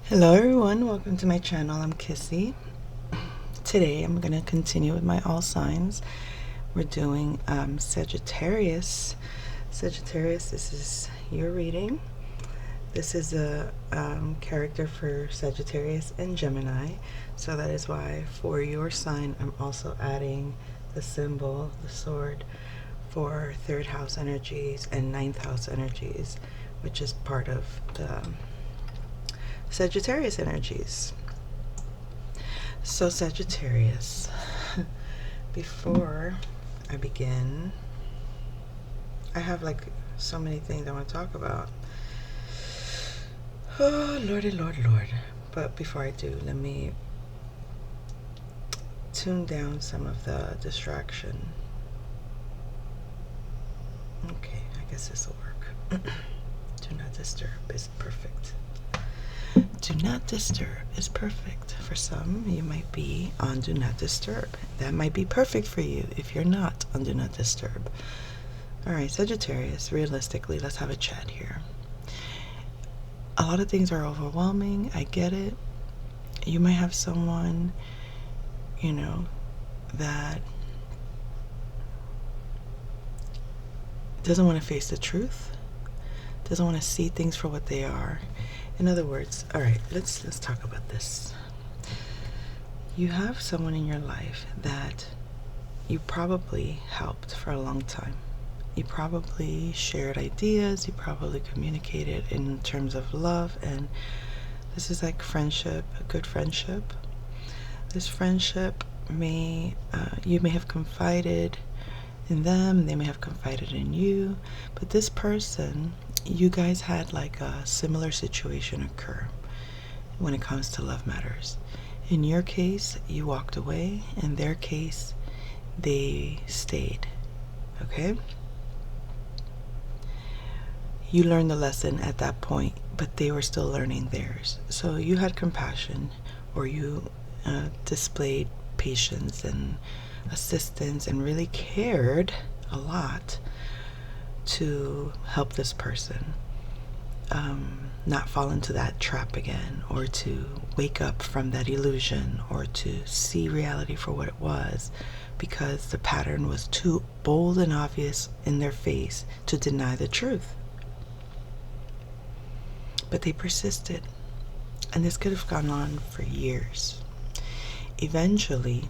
Hello everyone, welcome to my channel. I'm Kissy. Today I'm going to continue with my all signs. We're doing Sagittarius. Sagittarius, this is your reading. This is a character for Sagittarius and Gemini. So that is why for your sign I'm also adding the symbol, the sword, for third house energies and ninth house energies, which is part of the Sagittarius energies. So Sagittarius, before I begin, I have like so many things I want to talk about. Oh, Lordy, Lord. But before I do, let me tune down some of the distraction. Okay, I guess this will work. Do not disturb is perfect. Do not disturb is perfect. For some, you might be on do not disturb. That might be perfect for you if you're not on do not disturb. Alright, Sagittarius, realistically, let's have a chat here. A lot of things are overwhelming. I get it. You might have someone, that doesn't want to face the truth, doesn't want to see things for what they are. In other words, all right, let's talk about this. You have someone in your life that you probably helped for a long time. You probably shared ideas, you probably communicated in terms of love, and this is like friendship, a good friendship. This friendship you may have confided in them, they may have confided in you, but this person, you guys had like a similar situation occur when it comes to love matters. In your case, you walked away. In their case, they stayed. Okay? You learned the lesson at that point, but they were still learning theirs. So you had compassion, or you displayed patience and assistance and really cared a lot to help this person not fall into that trap again, or to wake up from that illusion, or to see reality for what it was, because the pattern was too bold and obvious in their face to deny the truth. But they persisted, and this could have gone on for years. Eventually,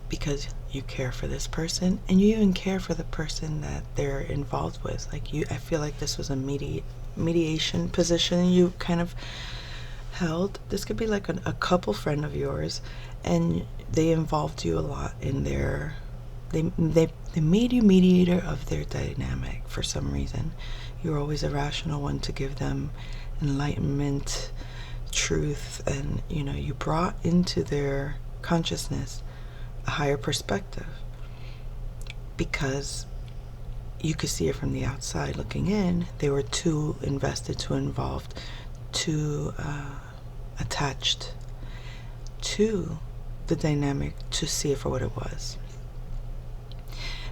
because you care for this person, and you even care for the person that they're involved with. I feel like this was a mediation position you kind of held. This could be like a couple friend of yours, and they involved you a lot in their, they made you mediator of their dynamic for some reason. You were always a rational one to give them enlightenment, truth, and you brought into their consciousness a higher perspective, because you could see it from the outside looking in. They were too invested, too involved, too attached to the dynamic to see it for what it was.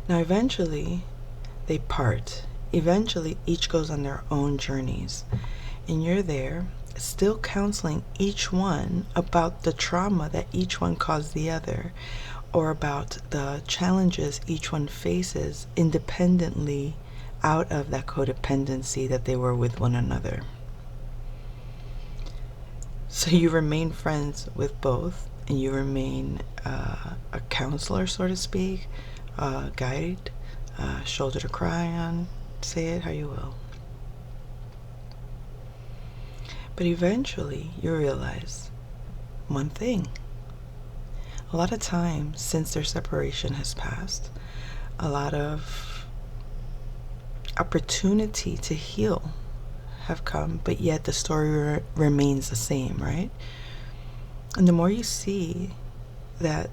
Now eventually they part. Eventually each goes on their own journeys, and you're there still counseling each one about the trauma that each one caused the other, or about the challenges each one faces independently out of that codependency that they were with one another. So you remain friends with both, and you remain a counselor, so to speak, a guide, a shoulder to cry on, say it how you will. But eventually you realize one thing. A lot of time since their separation has passed, a lot of opportunity to heal have come, but yet the story remains the same, right? And the more you see that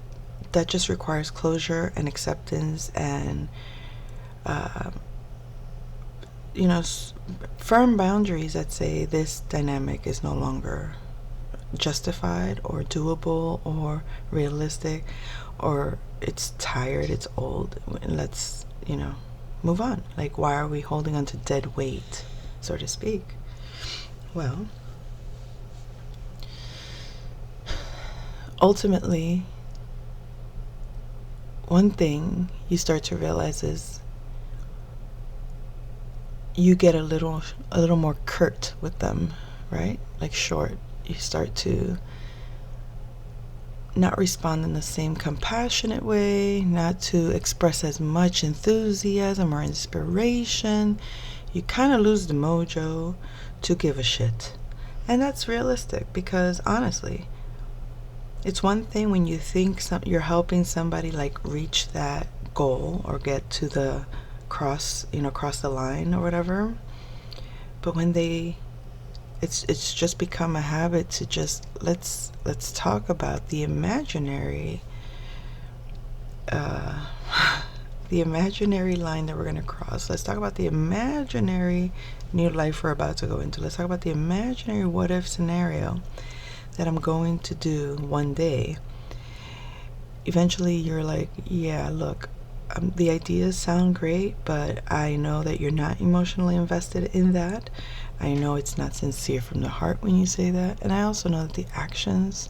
just requires closure and acceptance and firm boundaries that say this dynamic is no longer justified or doable or realistic, or it's tired, it's old, let's move on. Like, why are we holding on to dead weight, so to speak? Well, ultimately, one thing you start to realize is you get a little more curt with them, right? Like short. You start to not respond in the same compassionate way, not to express as much enthusiasm or inspiration. You kind of lose the mojo to give a shit. And that's realistic, because honestly, it's one thing when you think you're helping somebody like reach that goal or get to the cross the line or whatever. But when it's just become a habit to just let's talk about the imaginary the imaginary line that we're going to cross. Let's talk about the imaginary new life we're about to go into. Let's talk about the imaginary what if scenario that I'm going to do one day. Eventually you're like, yeah, look, the ideas sound great, but I know that you're not emotionally invested in that. I know it's not sincere from the heart when you say that. And I also know that the actions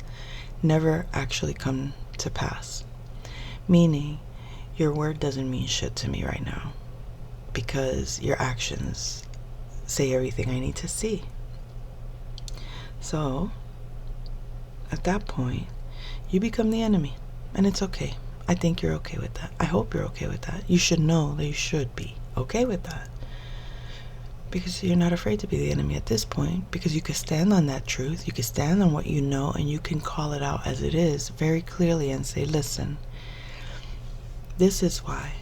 never actually come to pass. Meaning, your word doesn't mean shit to me right now, because your actions say everything I need to see. So, at that point, you become the enemy. And it's okay. I think you're okay with that. I hope you're okay with that. You should know that you should be okay with that. Because you're not afraid to be the enemy at this point, because you can stand on that truth, you can stand on what you know, and you can call it out as it is very clearly and say, listen, this is why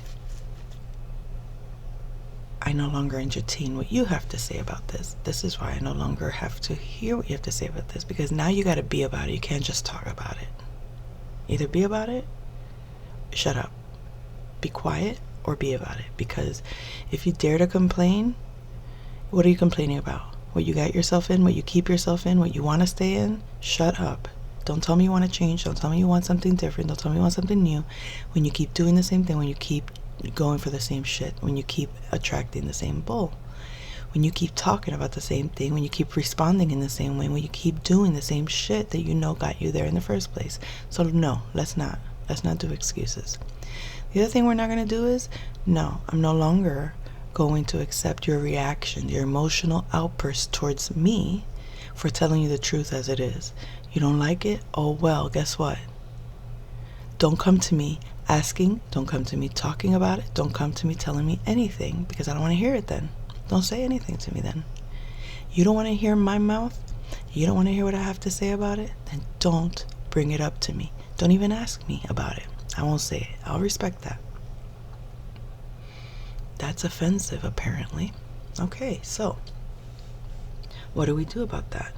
I no longer entertain what you have to say about this. This is why I no longer have to hear what you have to say about this, because now you got to be about it. You can't just talk about it. Either be about it, shut up, be quiet, or be about it. Because if you dare to complain, what are you complaining about? What you got yourself in, what you keep yourself in, what you want to stay in? Shut up. Don't tell me you want to change. Don't tell me you want something different. Don't tell me you want something new. When you keep doing the same thing, when you keep going for the same shit, when you keep attracting the same bull, when you keep talking about the same thing, when you keep responding in the same way, when you keep doing the same shit that you know got you there in the first place. So no, let's not do excuses. The other thing we're not going to do is, no, I'm no longer going to accept your reaction, your emotional outburst towards me for telling you the truth as it is. You don't like it? Oh well, guess what? Don't come to me asking, don't come to me talking about it, don't come to me telling me anything, because I don't want to hear it then. Don't say anything to me then. You don't want to hear my mouth? You don't want to hear what I have to say about it? Then don't bring it up to me. Don't even ask me about it. I won't say it. I'll respect that. That's offensive, apparently. Okay, so what do we do about that?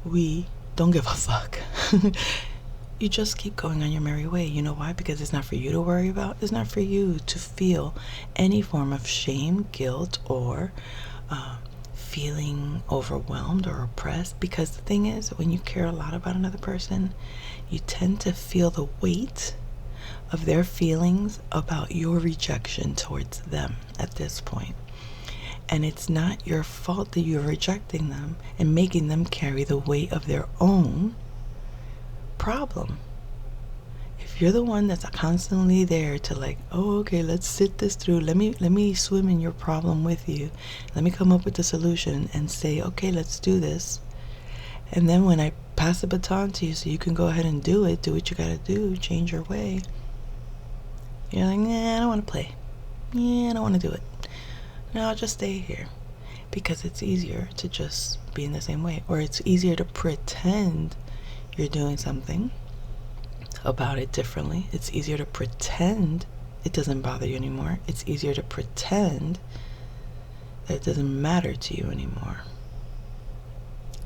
We don't give a fuck. You just keep going on your merry way. You know why? Because it's not for you to worry about. It's not for you to feel any form of shame, guilt, or feeling overwhelmed or oppressed. Because the thing is, when you care a lot about another person, you tend to feel the weight of their feelings about your rejection towards them at this point. And it's not your fault that you're rejecting them and making them carry the weight of their own problem. If you're the one that's constantly there to like, oh, okay, let's sit this through. Let me swim in your problem with you. Let me come up with the solution and say, okay, let's do this. And then when I pass the baton to you so you can go ahead and do what you gotta do, change your way, you're like, nah, I don't want to play. Yeah, I don't want to do it. No, I'll just stay here. Because it's easier to just be in the same way. Or it's easier to pretend you're doing something about it differently. It's easier to pretend it doesn't bother you anymore. It's easier to pretend that it doesn't matter to you anymore.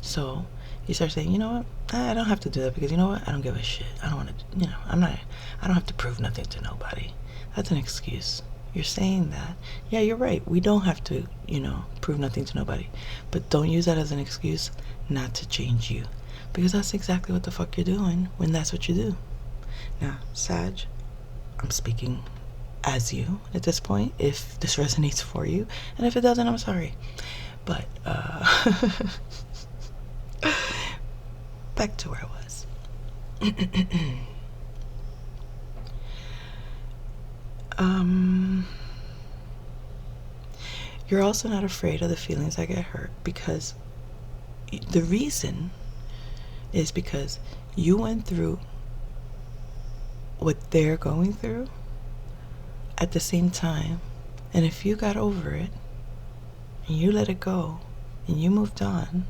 So you start saying, you know what? I don't have to do that, because you know what? I don't give a shit. I don't want to, I don't have to prove nothing to nobody. That's an excuse. You're saying that. Yeah, you're right. We don't have to, prove nothing to nobody. But don't use that as an excuse not to change you. Because that's exactly what the fuck you're doing when that's what you do. Now, Sag, I'm speaking as you at this point, if this resonates for you. And if it doesn't, I'm sorry. But, back to where I was. You're also not afraid of the feelings that get hurt, because the reason is because you went through what they're going through at the same time. And if you got over it and you let it go and you moved on,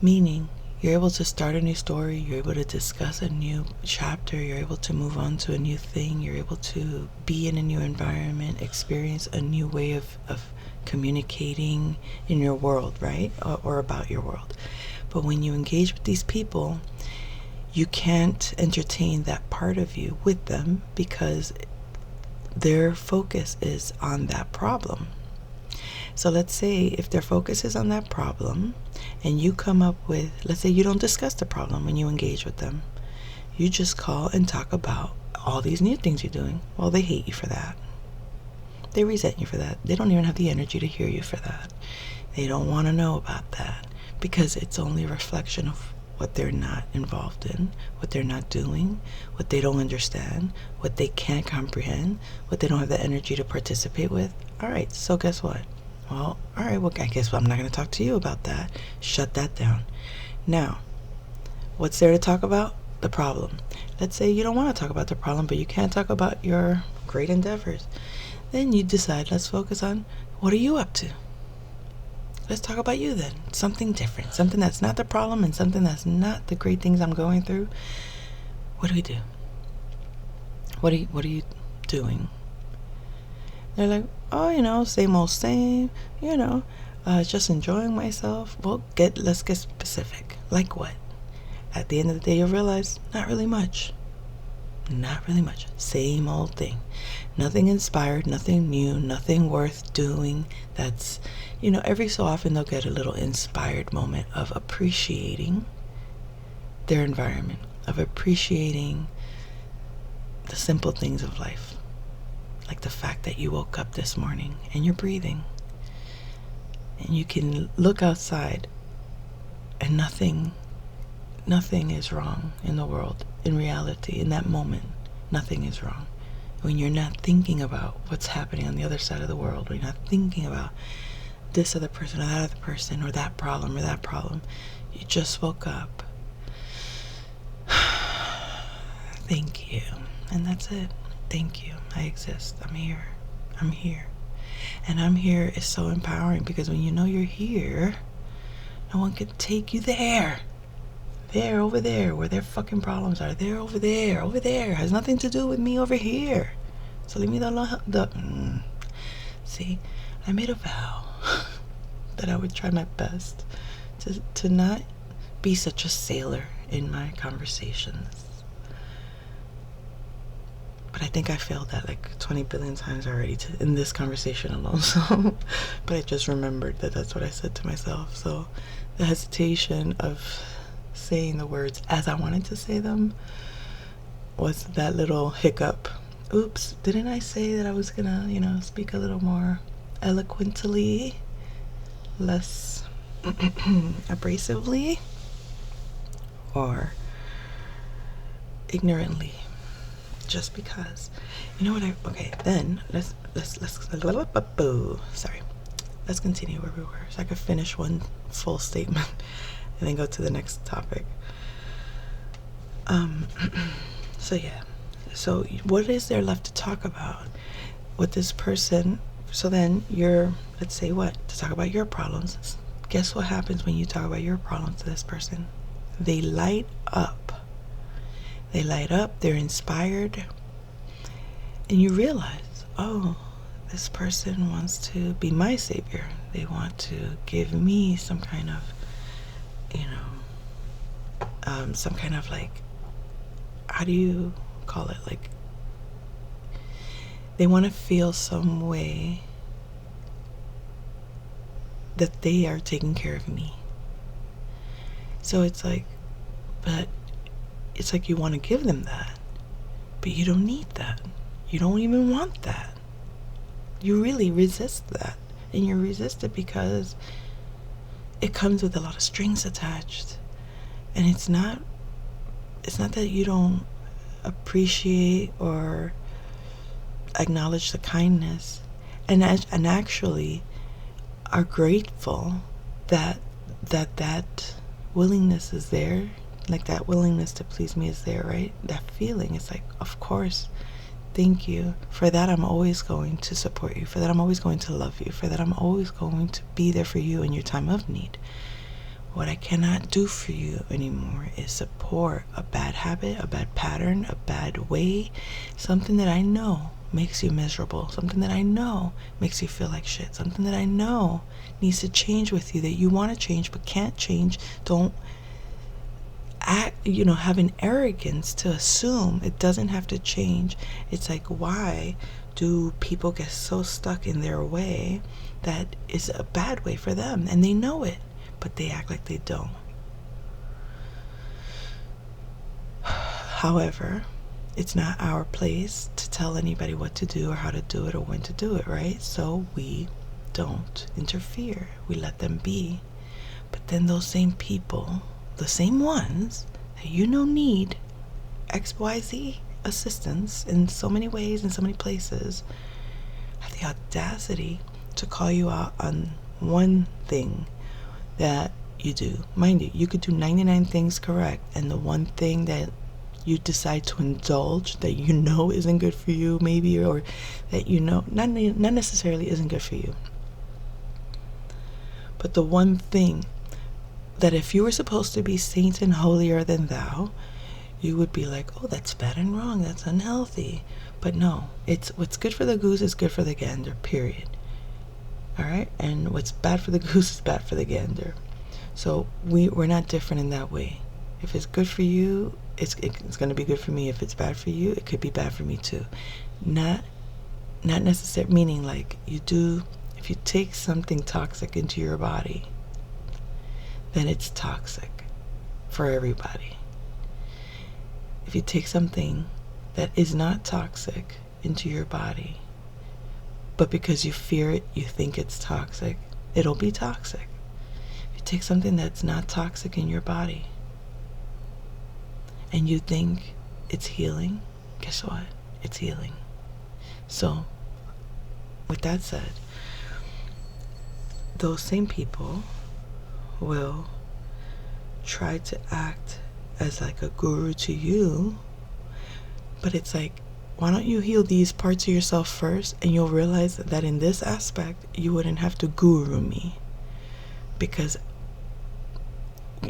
meaning you're able to start a new story, you're able to discuss a new chapter, you're able to move on to a new thing, you're able to be in a new environment, experience a new way of communicating in your world, right? Or about your world. But when you engage with these people, you can't entertain that part of you with them, because their focus is on that problem. So let's say if their focus is on that problem, and you come up with, let's say you don't discuss the problem when you engage with them. You just call and talk about all these new things you're doing. Well, they hate you for that. They resent you for that. They don't even have the energy to hear you for that. They don't want to know about that, because it's only a reflection of what they're not involved in, what they're not doing, what they don't understand, what they can't comprehend, what they don't have the energy to participate with. All right, so guess what? Well, all right, well, I guess I'm not going to talk to you about that. Shut that down. Now, what's there to talk about? The problem. Let's say you don't want to talk about the problem, but you can't talk about your great endeavors. Then you decide, let's focus on, what are you up to? Let's talk about you then. Something different. Something that's not the problem and something that's not the great things I'm going through. What do we do? What are you doing? They're like, oh, same old same, just enjoying myself. Well, let's get specific. Like what? At the end of the day, you'll realize, not really much. Not really much. Same old thing. Nothing inspired, nothing new, nothing worth doing. That's, every so often they'll get a little inspired moment of appreciating their environment, of appreciating the simple things of life. Like the fact that you woke up this morning and you're breathing. And you can look outside and nothing is wrong in the world. In reality, in that moment, nothing is wrong. When you're not thinking about what's happening on the other side of the world, when you're not thinking about this other person or that other person or that problem, you just woke up. Thank you. And that's it. Thank you. I exist. I'm here. And I'm here is so empowering, because when you know you're here, no one can take you there. There, over there, where their fucking problems are. They're over there. Has nothing to do with me over here. So leave me See, I made a vow that I would try my best to not be such a sailor in my conversations. But I think I failed that like 20 billion times already in this conversation alone. So, but I just remembered that that's what I said to myself. So the hesitation of saying the words as I wanted to say them was that little hiccup. Oops, didn't I say that I was gonna, speak a little more eloquently, less abrasively, or ignorantly? Just because, then let's continue where we were, so I could finish one full statement and then go to the next topic. So what is there left to talk about with this person? So then let's say to talk about your problems. Guess what happens when you talk about your problems to this person? They light up. They're inspired, and you realize, oh, this person wants to be my savior. They want to give me some kind of, some kind of like, how do you call it? Like, they want to feel some way that they are taking care of me. So it's like you want to give them that, but you don't need that. You don't even want that. You really resist that. And you resist it because it comes with a lot of strings attached. And it's not that you don't appreciate or acknowledge the kindness, and actually are grateful that willingness is there, like that willingness to please me is there, right? That feeling, it's like, of course, thank you. For that, I'm always going to support you. For that, I'm always going to love you. For that, I'm always going to be there for you in your time of need. What I cannot do for you anymore is support a bad habit, a bad pattern, a bad way, something that I know makes you miserable, something that I know makes you feel like shit, something that I know needs to change with you, that you want to change but can't change. Don't act, have an arrogance to assume it doesn't have to change. It's like, why do people get so stuck in their way that is a bad way for them, and they know it, but they act like they don't? However, it's not our place to tell anybody what to do or how to do it or when to do it, right? So we don't interfere. We let them be. But then those same people, the same ones that need XYZ assistance in so many ways, in so many places, have the audacity to call you out on one thing that you do. Mind you, you could do 99 things correct, and the one thing that you decide to indulge that isn't good for you, maybe, or that not necessarily isn't good for you, but the one thing that if you were supposed to be saint and holier than thou, you would be like, oh, that's bad and wrong, that's unhealthy. But no, it's what's good for the goose is good for the gander, period. All right? And what's bad for the goose is bad for the gander. So we're not different in that way. If it's good for you, it's going to be good for me. If it's bad for you, it could be bad for me too. Not necessarily, meaning like if you take something toxic into your body, then it's toxic for everybody. If you take something that is not toxic into your body, but because you fear it, you think it's toxic, it'll be toxic. If you take something that's not toxic in your body and you think it's healing, guess what? It's healing. So, with that said, those same people will try to act as like a guru to you, but it's like, why don't you heal these parts of yourself first, and you'll realize that in this aspect you wouldn't have to guru me, because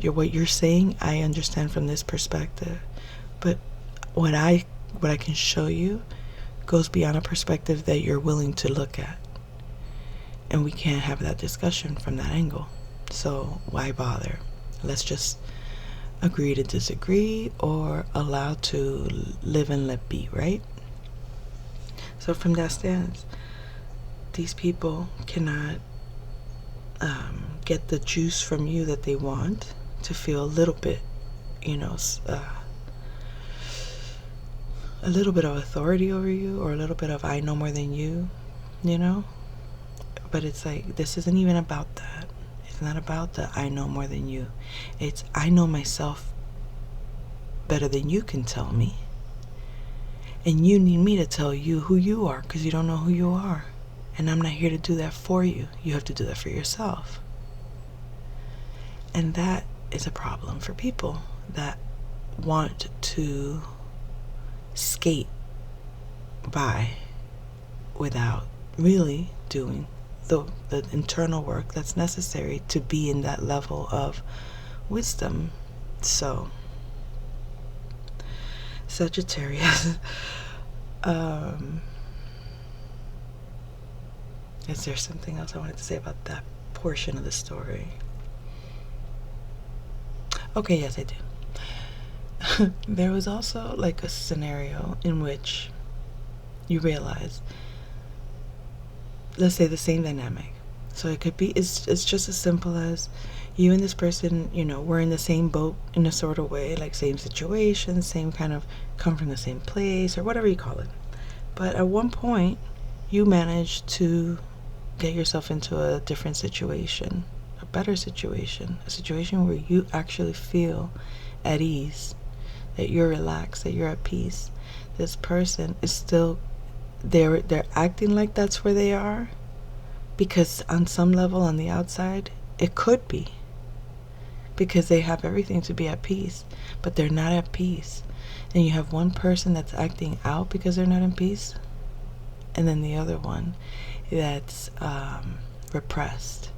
what you're saying I understand from this perspective, but what I can show you goes beyond a perspective that you're willing to look at, and we can't have that discussion from that angle. So why bother? Let's just agree to disagree, or allow to live and let be, right? So from that stance, these people cannot get the juice from you that they want to feel a little bit, a little bit of authority over you, or a little bit of I know more than you, But it's like, this isn't even about that. It's not about the I know more than you. It's I know myself better than you can tell me. And you need me to tell you who you are, because you don't know who you are. And I'm not here to do that for you. You have to do that for yourself. And that is a problem for people that want to skate by without really doing the internal work that's necessary to be in that level of wisdom. So, Sagittarius, is there something else I wanted to say about that portion of the story? Okay, yes, I do. There was also like a scenario in which you realize, let's say, the same dynamic. So it could be, it's just as simple as you and this person, we're in the same boat in a sort of way, like same situation, same kind of, come from the same place, or whatever you call it. But at one point, you manage to get yourself into a different situation, a better situation, a situation where you actually feel at ease, that you're relaxed, that you're at peace. This person is still, they're acting like that's where they are, because on some level on the outside, it could be, because they have everything to be at peace, but they're not at peace. And you have one person that's acting out because they're not in peace, and then the other one that's repressed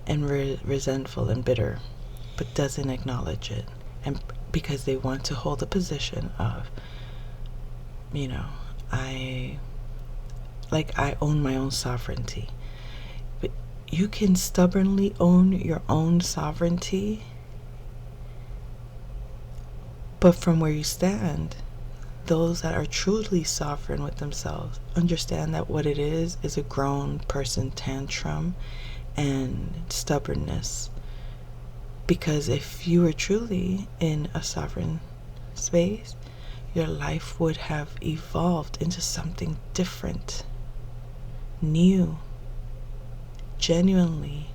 and resentful and bitter, but doesn't acknowledge it, and because they want to hold a position of, you know, I own my own sovereignty. But you can stubbornly own your own sovereignty, but from where you stand, those that are truly sovereign with themselves understand that what it is a grown person tantrum and stubbornness. Because if you were truly in a sovereign space, your life would have evolved into something different, new, genuinely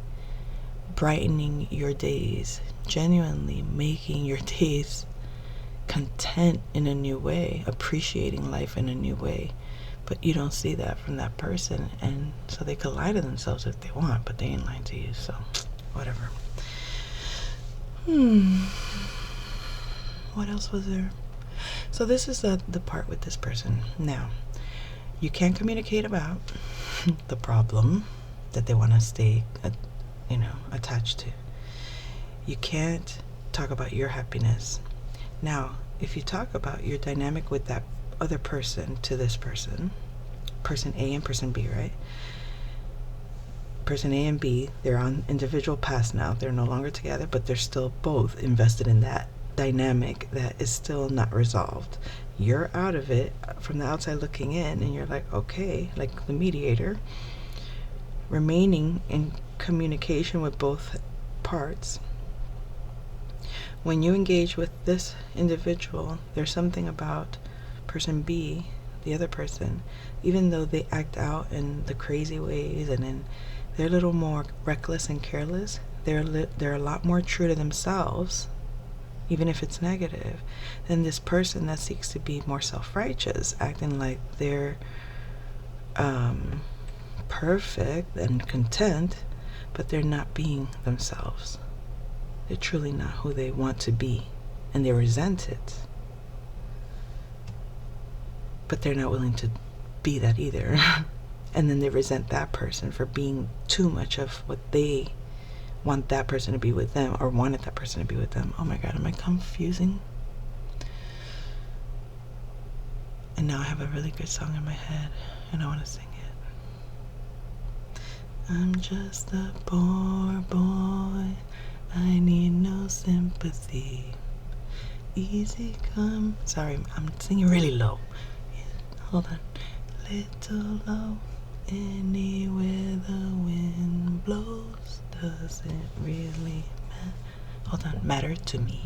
brightening your days, genuinely making your days content in a new way, appreciating life in a new way. But you don't see that from that person, and so they could lie to themselves if they want, but they ain't lying to you, so whatever. What else was there? So this is the part with this person. Now, you can't communicate about the problem that they want to stay attached to. You can't talk about your happiness. Now, if you talk about your dynamic with that other person to this person A and person B, right? Person A and B, they're on individual paths now. They're no longer together, but they're still both invested in that dynamic that is still not resolved. You're out of it from the outside looking in, and you're like, okay, like the mediator, remaining in communication with both parts. When you engage with this individual, there's something about person B, the other person, even though they act out in the crazy ways and then they're a little more reckless and careless, they're a lot more true to themselves, even if it's negative, than this person that seeks to be more self-righteous, acting like they're perfect and content, but they're not being themselves. They're truly not who they want to be, and they resent it, but they're not willing to be that either. And then they resent that person for being too much of what they want that person to be with them, or wanted that person to be with them. Oh my God, am I confusing? And now I have a really good song in my head, and I want to sing it. I'm just a poor boy, I need no sympathy. Easy come. Sorry, I'm singing really low. Hold on. Little low. Anywhere the wind blows doesn't really matter to me.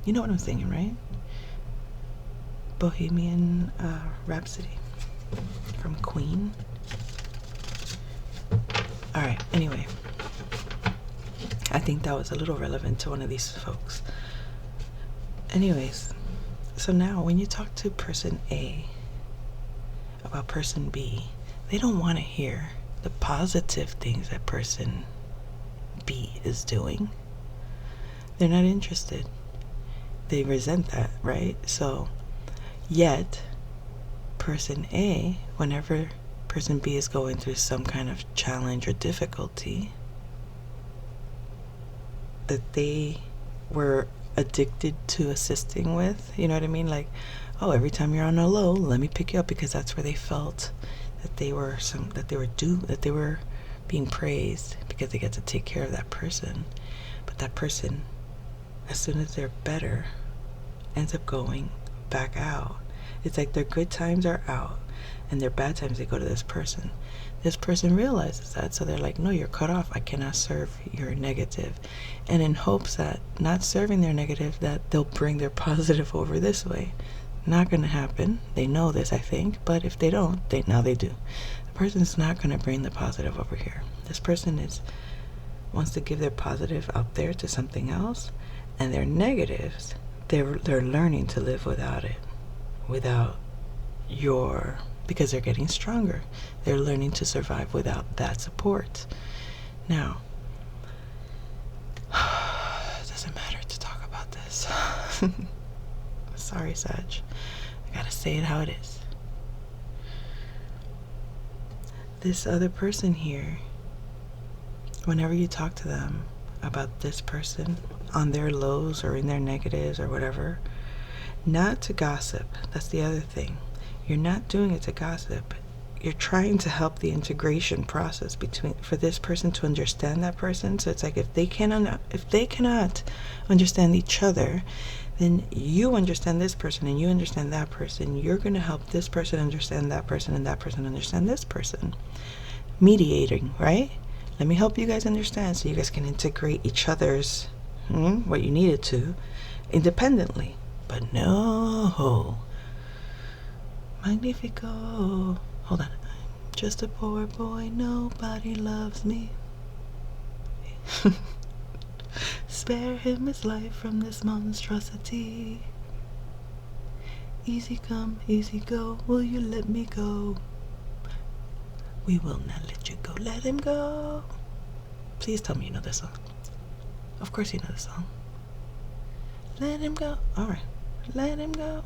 You know what I'm singing, right? Bohemian Rhapsody from Queen. Alright, anyway. I think that was a little relevant to one of these folks. Anyways, so now when you talk to person A about person B, they don't want to hear the positive things that person B is doing. They're not interested. They resent that, right? So, yet, person A, whenever person B is going through some kind of challenge or difficulty that they were addicted to assisting with, you know what I mean? Like, oh, every time you're on a low, let me pick you up, because that's where they felt that they were being praised, because they get to take care of that person. But that person, as soon as they're better, ends up going back out. It's like their good times are out, and their bad times, they go to this person. This person realizes that, so they're like, no, you're cut off. I cannot serve your negative. And in hopes that not serving their negative, that they'll bring their positive over this way. Not going to happen. They know this, I think, but if they don't, now they do. The person's not going to bring the positive over here. This person is wants to give their positive out there to something else, and their negatives, they're learning to live without it, without your, because they're getting stronger. They're learning to survive without that support. Now, it doesn't matter to talk about this. Sorry, Sag. I gotta say it how it is. This other person here, whenever you talk to them about this person on their lows or in their negatives or whatever, not to gossip. That's the other thing. You're not doing it to gossip. You're trying to help the integration process for this person to understand that person. So it's like if they cannot understand each other, then you understand this person and you understand that person. You're going to help this person understand that person and that person understand this person. Mediating, right? Let me help you guys understand so you guys can integrate each other's what you needed to independently. But no. Magnifico. Hold on. I'm just a poor boy. Nobody loves me. Spare him his life from this monstrosity. Easy come, easy go. Will you let me go? We will not let you go. Let him go. Please tell me you know this song. Of course you know this song. Let him go. Alright. Let him go.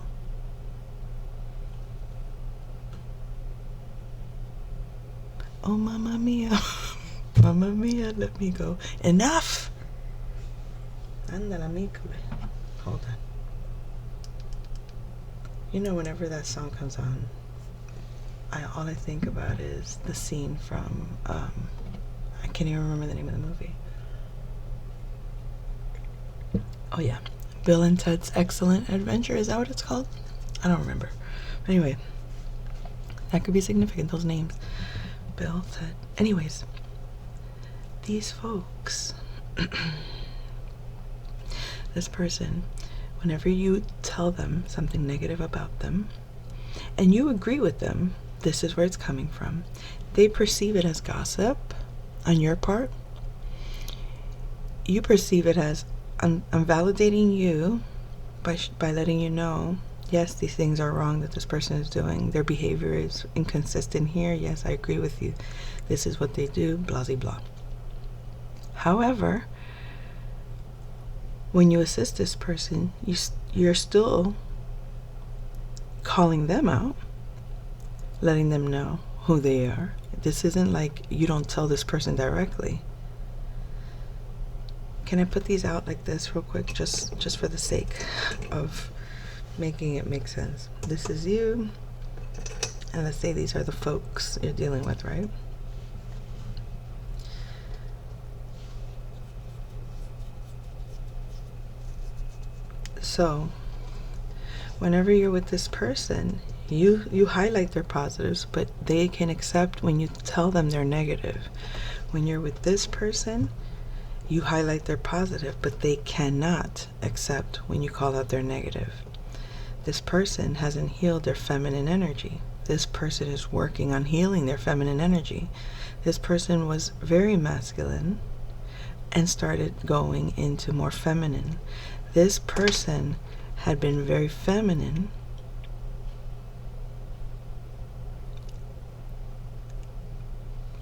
Oh, mamma mia. Mamma mia, let me go. Enough! Andala micule. Hold on. You know, whenever that song comes on, all I think about is the scene from, I can't even remember the name of the movie. Oh yeah, Bill and Ted's Excellent Adventure. Is that what it's called? I don't remember. But anyway, that could be significant, those names. Bill, Ted. Anyways, these folks, this person, whenever you tell them something negative about them, and you agree with them, this is where it's coming from, they perceive it as gossip on your part. You perceive it as I'm validating you by letting you know, yes, these things are wrong that this person is doing. Their behavior is inconsistent here. Yes, I agree with you. This is what they do, blah, blah, blah. However, when you assist this person, you're still calling them out, letting them know who they are. This isn't like you don't tell this person directly. Can I put these out like this real quick, just for the sake of making it make sense? This is you, and let's say these are the folks you're dealing with, right? So whenever you're with this person, you highlight their positives, but they can accept when you tell them they're negative. When you're with this person, you highlight their positive, but they cannot accept when you call out their negative. This person hasn't healed their feminine energy. This person is working on healing their feminine energy. This person was very masculine and started going into more feminine. This person had been very feminine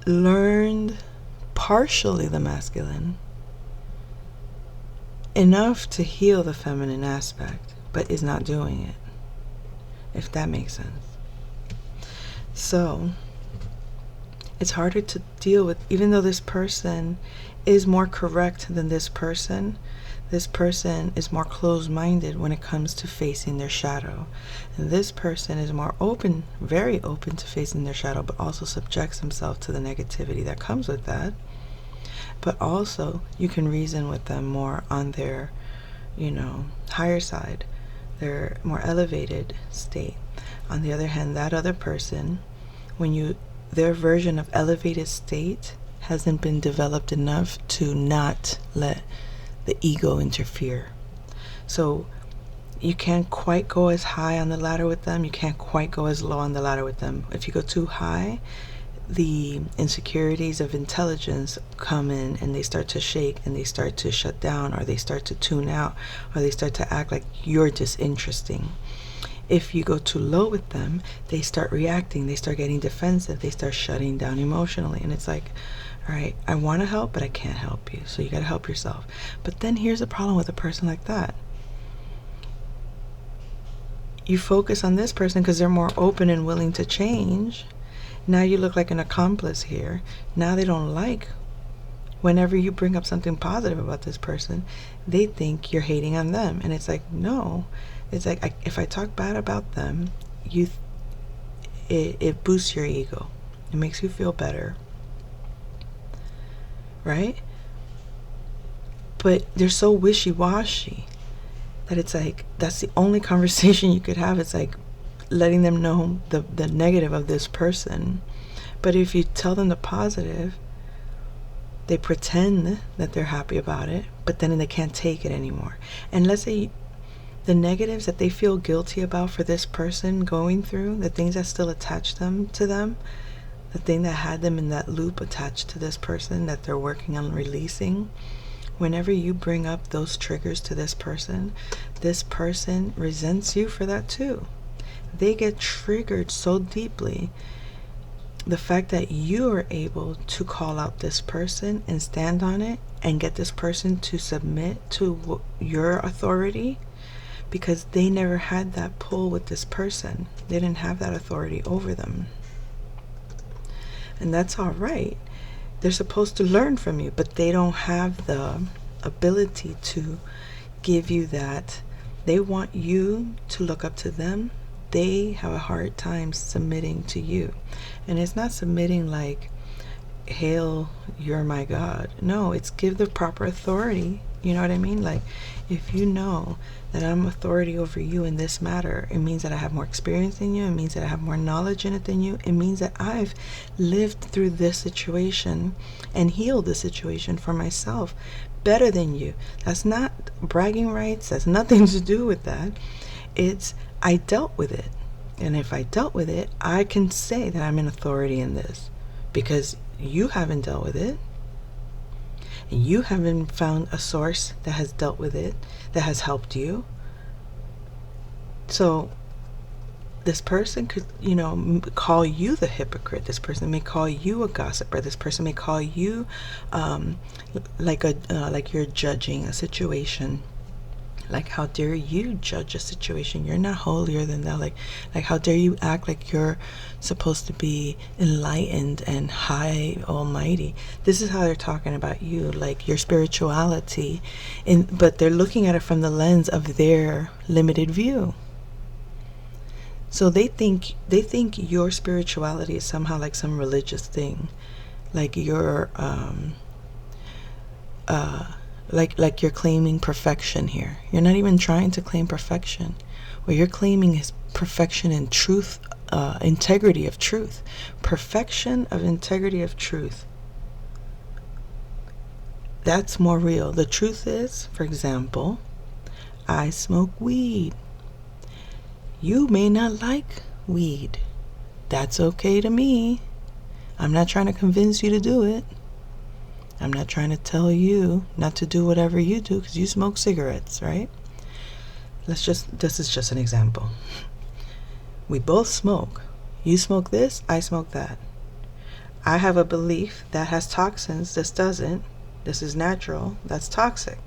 learned partially the masculine enough to heal the feminine aspect, but is not doing it, if that makes sense. So it's harder to deal with, even though this person is more correct than this person is more closed-minded when it comes to facing their shadow. And this person is more open, very open to facing their shadow, but also subjects himself to the negativity that comes with that. But also, you can reason with them more on their, higher side, their more elevated state. On the other hand, that other person, their version of elevated state hasn't been developed enough to not let the ego interfere. So you can't quite go as high on the ladder with them. You can't quite go as low on the ladder with them. If you go too high, the insecurities of intelligence come in and they start to shake and they start to shut down, or they start to tune out, or they start to act like you're disinteresting. If you go too low with them, they start reacting, they start getting defensive, they start shutting down emotionally. And it's like, all right, I want to help, but I can't help you. So you got to help yourself. But then here's the problem with a person like that. You focus on this person because they're more open and willing to change. Now you look like an accomplice here. Now they don't like whenever you bring up something positive about this person, they think you're hating on them. And it's like, no. It's like, if I talk bad about them, it boosts your ego. It makes you feel better. Right? But they're so wishy-washy that it's like, that's the only conversation you could have. It's like letting them know the negative of this person. But if you tell them the positive, they pretend that they're happy about it, but then they can't take it anymore. And let's say the negatives that they feel guilty about for this person going through, the things that still attach them to them, the thing that had them in that loop attached to this person that they're working on releasing, whenever you bring up those triggers to this person resents you for that too. They get triggered so deeply. The fact that you are able to call out this person and stand on it and get this person to submit to your authority, because they never had that pull with this person. They didn't have that authority over them. And that's all right. They're supposed to learn from you, but they don't have the ability to give you that. They want you to look up to them. They have a hard time submitting to you. And it's not submitting like, hail, you're my God. No, it's give the proper authority. You know what I mean? Like, if you know that I'm authority over you in this matter, it means that I have more experience than you. It means that I have more knowledge in it than you. It means that I've lived through this situation and healed the situation for myself better than you. That's not bragging rights. That's nothing to do with that. It's, I dealt with it. And if I dealt with it, I can say that I'm an authority in this, because you haven't dealt with it. And you haven't found a source that has dealt with it, that has helped you. So this person could, call you the hypocrite. This person may call you a gossiper. This person may call you like you're judging a situation. Like, how dare you judge a situation? You're not holier than that. Like how dare you act like you're supposed to be enlightened and high almighty? This is how they're talking about you, like your spirituality, but they're looking at it from the lens of their limited view. So they think your spirituality is somehow like some religious thing, like you're like you're claiming perfection here. You're not even trying to claim perfection. What you're claiming is perfection in truth, integrity of truth. Perfection of integrity of truth. That's more real. The truth is, for example, I smoke weed. You may not like weed. That's okay to me. I'm not trying to convince you to do it. I'm not trying to tell you not to do whatever you do because you smoke cigarettes, right? This is just an example. We both smoke. You smoke this, I smoke that. I have a belief that has toxins, this doesn't. This is natural, that's toxic.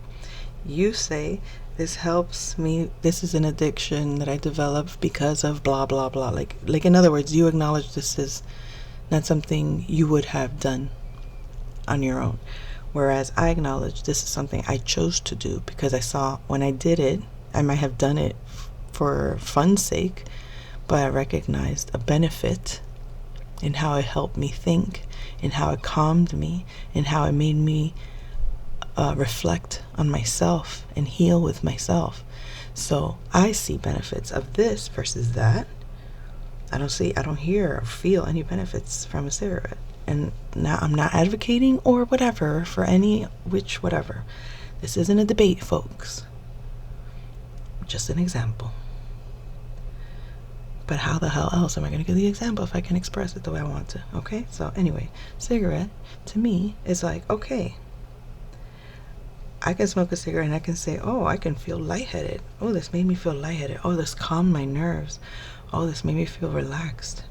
You say, this helps me, this is an addiction that I developed because of blah, blah, blah. Like in other words, you acknowledge this is not something you would have done on your own, whereas I acknowledge this is something I chose to do because I saw when I did it, I might have done it for fun's sake, but I recognized a benefit in how it helped me think, in how it calmed me, in how it made me reflect on myself and heal with myself. So I see benefits of this versus that. I don't hear or feel any benefits from a cigarette. And now I'm not advocating or whatever for whatever. This isn't a debate, folks. Just an example. But how the hell else am I going to give the example if I can express it the way I want to? Okay, so anyway, cigarette to me is like, okay, I can smoke a cigarette and I can say, oh, I can feel lightheaded. Oh, this made me feel lightheaded. Oh, this calmed my nerves. Oh, this made me feel relaxed.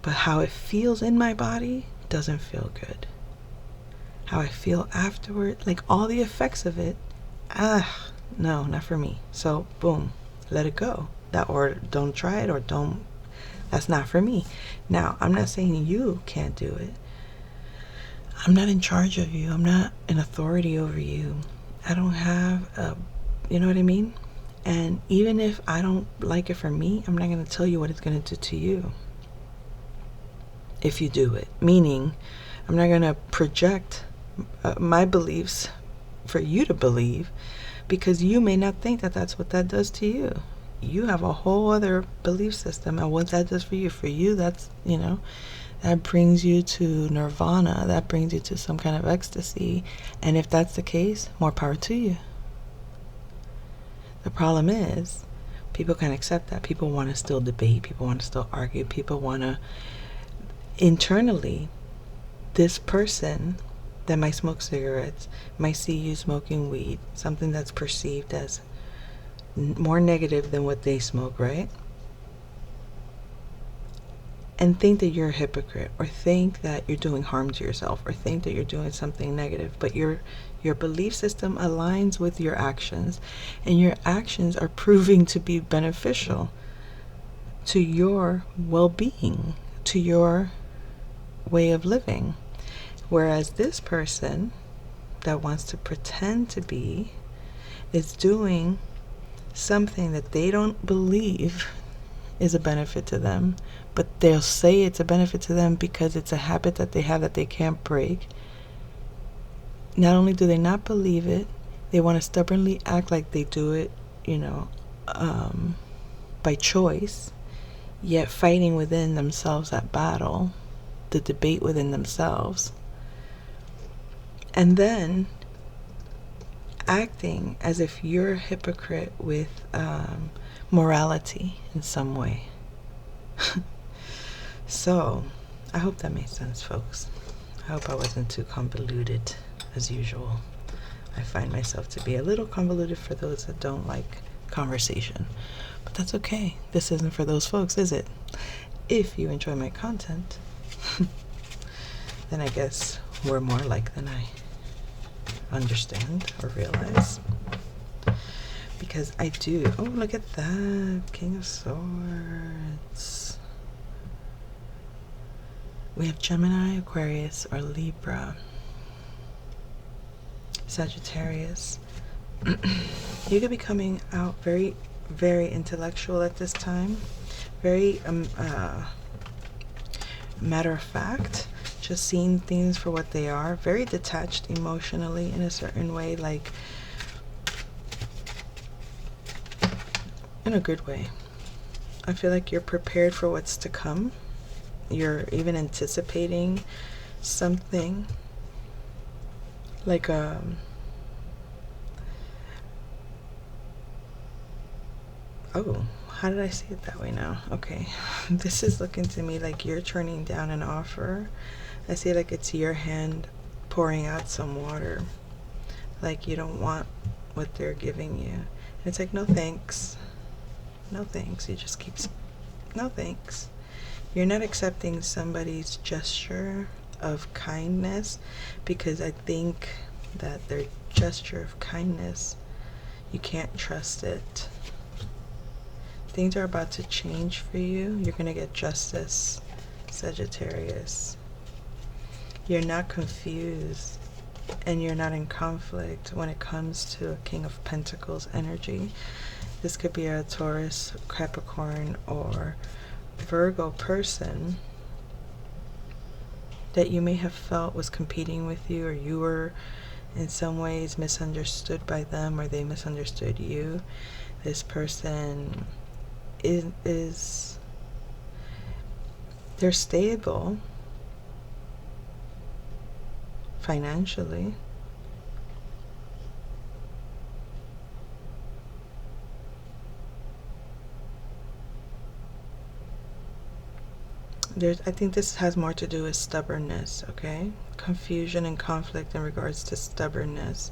But how it feels in my body doesn't feel good. How I feel afterward, like all the effects of it, no, not for me. So boom, let it go. That, or don't try it, or don't, that's not for me. Now, I'm not saying you can't do it. I'm not in charge of you. I'm not an authority over you. I don't have you know what I mean? And even if I don't like it for me, I'm not going to tell you what it's going to do to you if you do it. Meaning, I'm not going to project my beliefs for you to believe, because you may not think that that's what that does to you. You have a whole other belief system, and what that does for you, that's, you know, that brings you to nirvana, that brings you to some kind of ecstasy. And if that's the case, more power to you. The problem is, people can't accept that. People want to still debate, people want to still argue, people want to, internally, this person that might smoke cigarettes might see you smoking weed, something that's perceived as more negative than what they smoke, right? And think that you're a hypocrite, or think that you're doing harm to yourself, or think that you're doing something negative. But your belief system aligns with your actions, and your actions are proving to be beneficial to your well-being, to your way of living. Whereas this person that wants to pretend to be is doing something that they don't believe is a benefit to them, but they'll say it's a benefit to them because it's a habit that they have that they can't break. Not only do they not believe it, they want to stubbornly act like they do it, you know, by choice, yet fighting within themselves that battle, the debate within themselves. And then acting as if you're a hypocrite with morality in some way. So, I hope that made sense, folks. I hope I wasn't too convoluted, as usual. I find myself to be a little convoluted for those that don't like conversation. But that's okay. This isn't for those folks, is it? If you enjoy my content, then I guess we're more alike than I understand or realize. Because I do. Oh, look at that. King of Swords. We have Gemini, Aquarius, or Libra. Sagittarius. You could be coming out very, very intellectual at this time. Very matter of fact. Just seeing things for what they are. Very detached emotionally in a certain way. Like, in a good way. I feel like you're prepared for what's to come. You're even anticipating something. Like oh, how did I see it that way now? Okay. This is looking to me like you're turning down an offer. I see like it's your hand pouring out some water. Like you don't want what they're giving you. And it's like, no thanks. No thanks. You just keep, no thanks. You're not accepting somebody's gesture of kindness, because I think that their gesture of kindness, you can't trust it. Things are about to change for you. You're going to get justice, Sagittarius. You're not confused, and you're not in conflict when it comes to a King of Pentacles energy. This could be a Taurus, Capricorn, or Virgo person that you may have felt was competing with you, or you were in some ways misunderstood by them, or they misunderstood you. This person is they're stable financially. I think this has more to do with stubbornness, okay? Confusion and conflict in regards to stubbornness.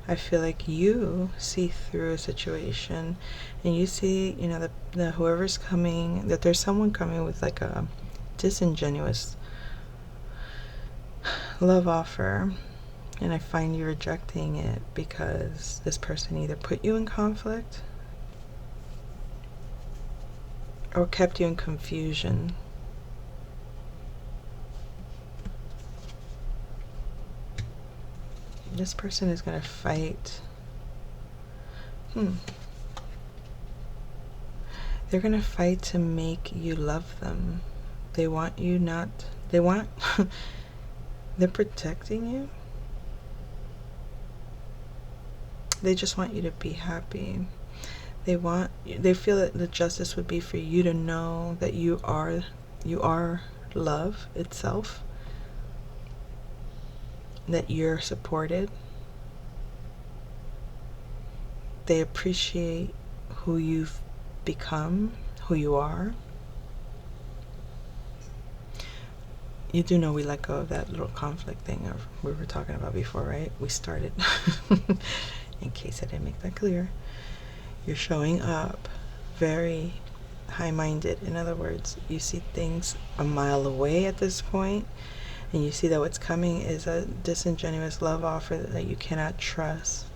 I feel like you see through a situation and you see, you know, the whoever's coming, that there's someone coming with like a disingenuous love offer, and I find you rejecting it because this person either put you in conflict or kept you in confusion. This person is going to fight. They're going to fight to make you love them. They want you not, they want, they're protecting you. They just want you to be happy. They feel that the justice would be for you to know that you are love itself, that you're supported. They appreciate who you've become, who you are. You do know we let go of that little conflict thing we were talking about before, right? We started. In case I didn't make that clear. You're showing up very high-minded. In other words, you see things a mile away at this point, and you see that what's coming is a disingenuous love offer that you cannot trust.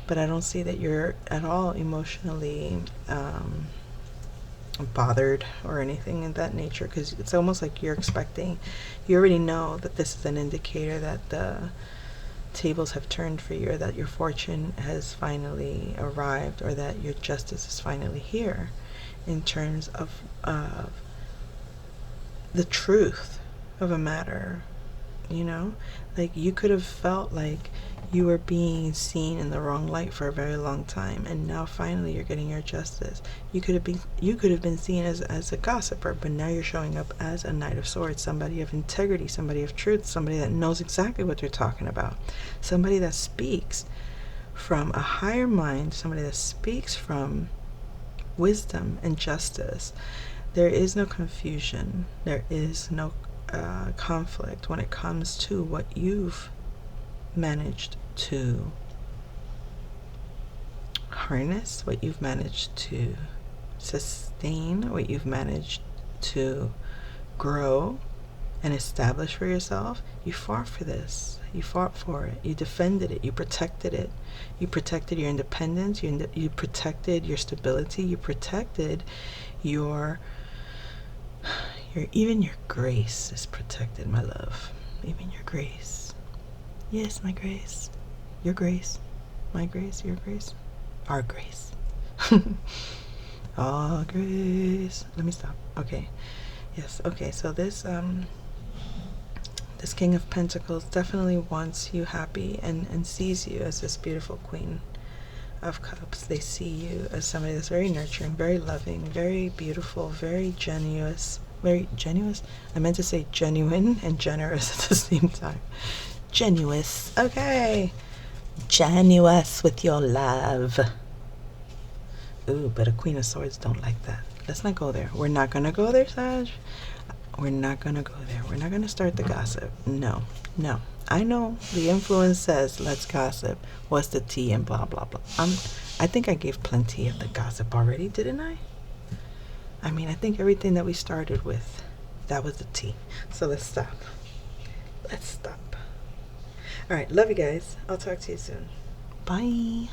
But I don't see that you're at all emotionally bothered or anything in that nature, because it's almost like you already know that this is an indicator that the tables have turned for you, or that your fortune has finally arrived, or that your justice is finally here, in terms of the truth of a matter. You know, like you could have felt like you were being seen in the wrong light for a very long time, and now finally you're getting your justice. You could have been seen as a gossiper, but now you're showing up as a Knight of Swords, somebody of integrity, somebody of truth, somebody that knows exactly what they're talking about, somebody that speaks from a higher mind, somebody that speaks from wisdom and justice. There is no confusion. There is no conflict when it comes to what you've managed to harness, what you've managed to sustain, what you've managed to grow and establish for yourself. You fought for this. You fought for it. You defended it. You protected it. You protected your independence. You protected your stability. You protected even your grace is protected, my love. Even your grace. Yes, my grace. Your grace. My grace. Your grace. Our grace. Our grace. Let me stop. Okay. Yes. Okay. So this King of Pentacles definitely wants you happy and sees you as this beautiful Queen of Cups. They see you as somebody that's very nurturing, very loving, very beautiful, very genuine. I meant to say genuine and generous at the same time. Genuous. Okay. Genuous with your love. Ooh, but a Queen of Swords don't like that. Let's not go there. We're not going to go there, Sag. We're not going to go there. We're not going to start the gossip. No. I know the influence says let's gossip. What's the tea and blah, blah, blah. I think I gave plenty of the gossip already, didn't I? I mean, I think everything that we started with, that was the tea. So let's stop. Let's stop. All right. Love you guys. I'll talk to you soon. Bye.